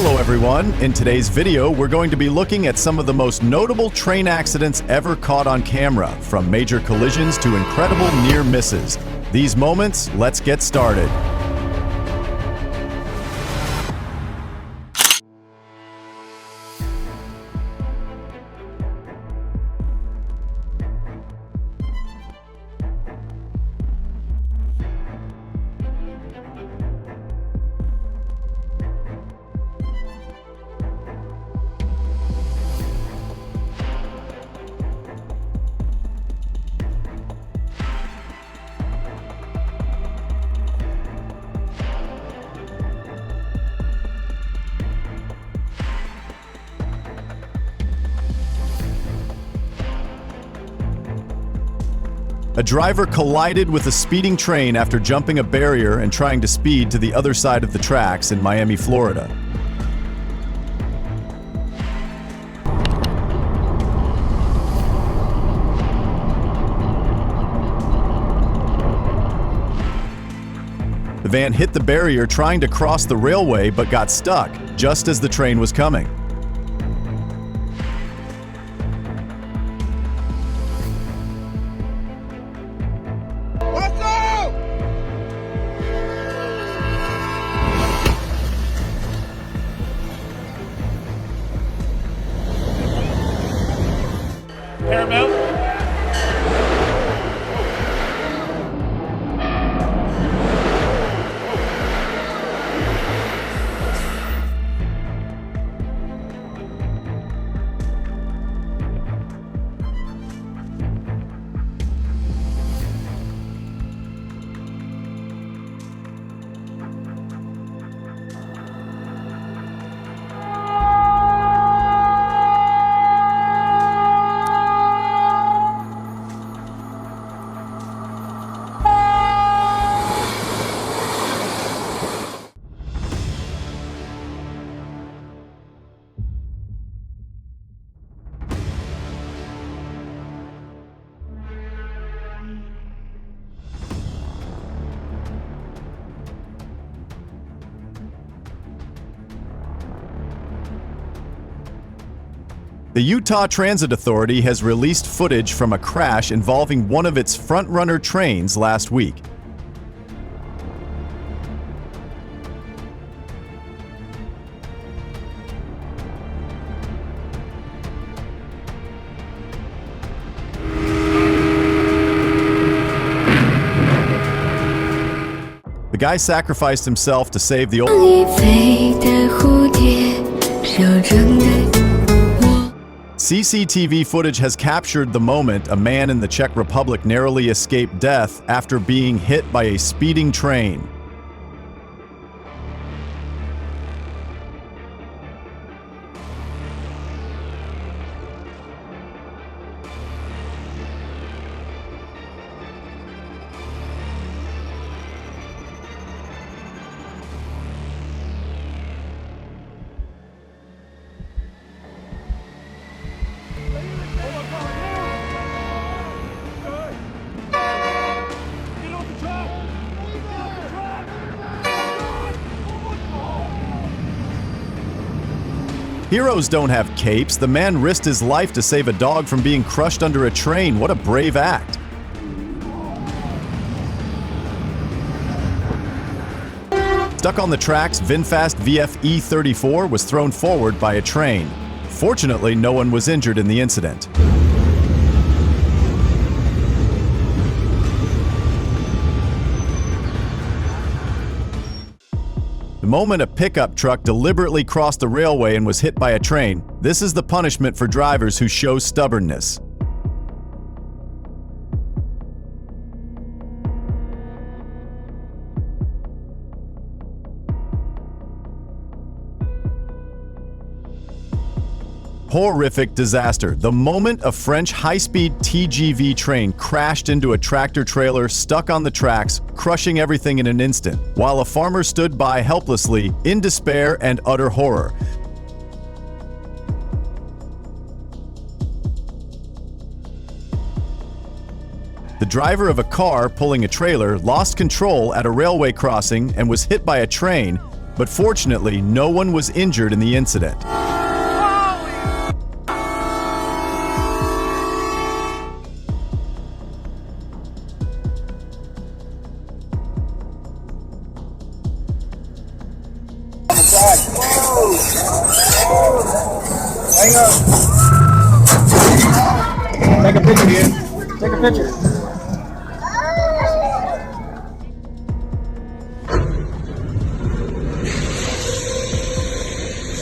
Hello everyone. In today's video, we're going to be looking at some of the most notable train accidents ever caught on camera, from major collisions to incredible near misses. These moments, let's get started. A driver collided with a speeding train after jumping a barrier and trying to speed to the other side of the tracks in Miami, Florida. The van hit the barrier trying to cross the railway but got stuck just as the train was coming. Paramount. The Utah Transit Authority has released footage from a crash involving one of its front-runner trains last week. The guy sacrificed himself to save the old. CCTV footage has captured the moment a man in the Czech Republic narrowly escaped death after being hit by a speeding train. Heroes don't have capes. The man risked his life to save a dog from being crushed under a train. What a brave act. Stuck on the tracks, VinFast VF E34 was thrown forward by a train. Fortunately, no one was injured in the incident. The moment a pickup truck deliberately crossed the railway and was hit by a train, this is the punishment for drivers who show stubbornness. Horrific disaster. The moment a French high-speed TGV train crashed into a tractor-trailer stuck on the tracks, crushing everything in an instant, while a farmer stood by helplessly, in despair and utter horror. The driver of a car pulling a trailer lost control at a railway crossing and was hit by a train, but fortunately, no one was injured in the incident. Hang up. Take a picture, dude. Take a picture.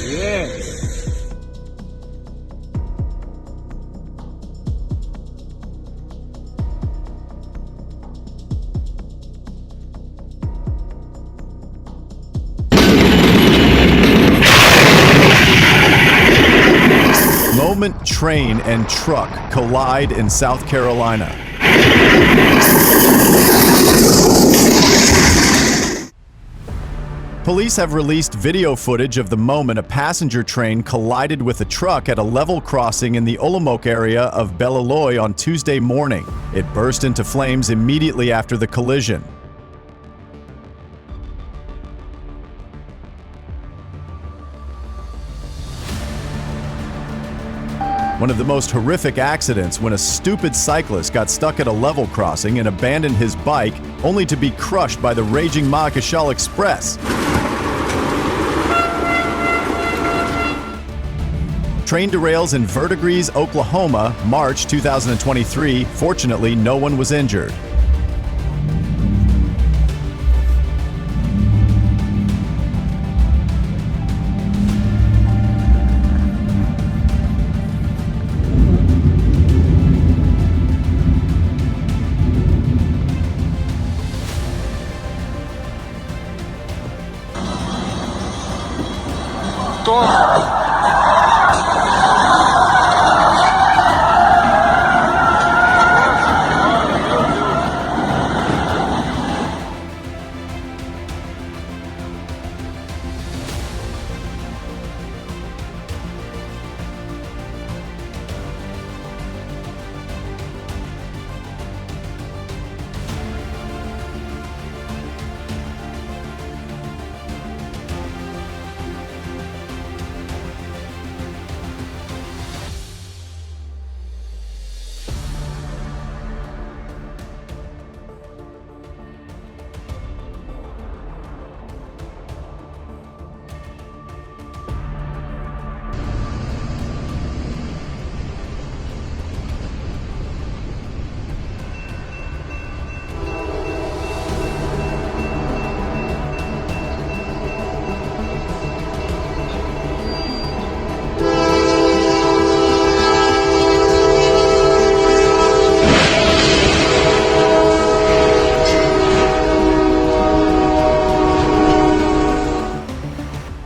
Yeah. Moment train and truck collide in South Carolina. Police have released video footage of the moment a passenger train collided with a truck at a level crossing in the Olomouc area of Bellaloy on Tuesday morning. It burst into flames immediately after the collision. One of the most horrific accidents when a stupid cyclist got stuck at a level crossing and abandoned his bike only to be crushed by the raging Ma'akashal Express. Train derails in Verdigris, Oklahoma, March 2023. Fortunately, no one was injured.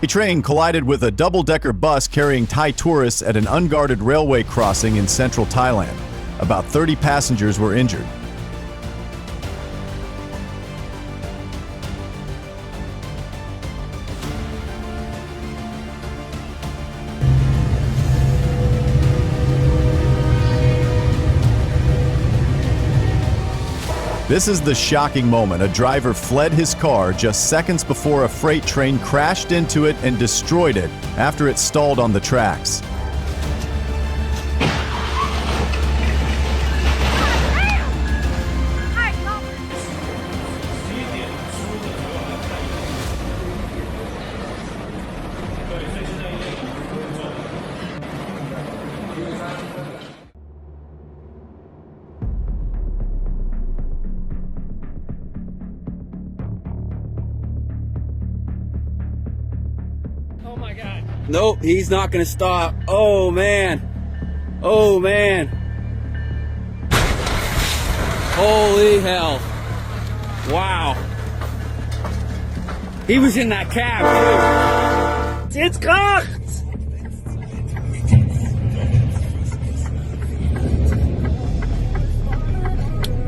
A train collided with a double-decker bus carrying Thai tourists at an unguarded railway crossing in central Thailand. About 30 passengers were injured. This is the shocking moment. A driver fled his car just seconds before a freight train crashed into it and destroyed it after it stalled on the tracks. Oh my God. Nope, he's not gonna stop. Oh man. Oh man. Holy hell. Wow. He was in that cab too. It's cocked!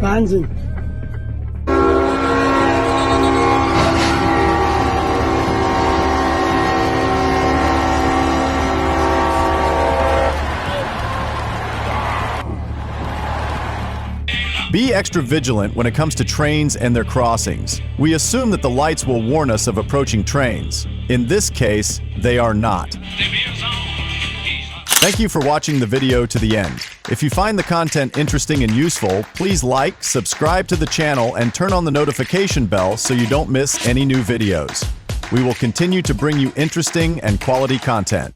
Wahnsinn. Be extra vigilant when it comes to trains and their crossings. We assume that the lights will warn us of approaching trains. In this case, they are not. Thank you for watching the video to the end. If you find the content interesting and useful, please like, subscribe to the channel, and turn on the notification bell so you don't miss any new videos. We will continue to bring you interesting and quality content.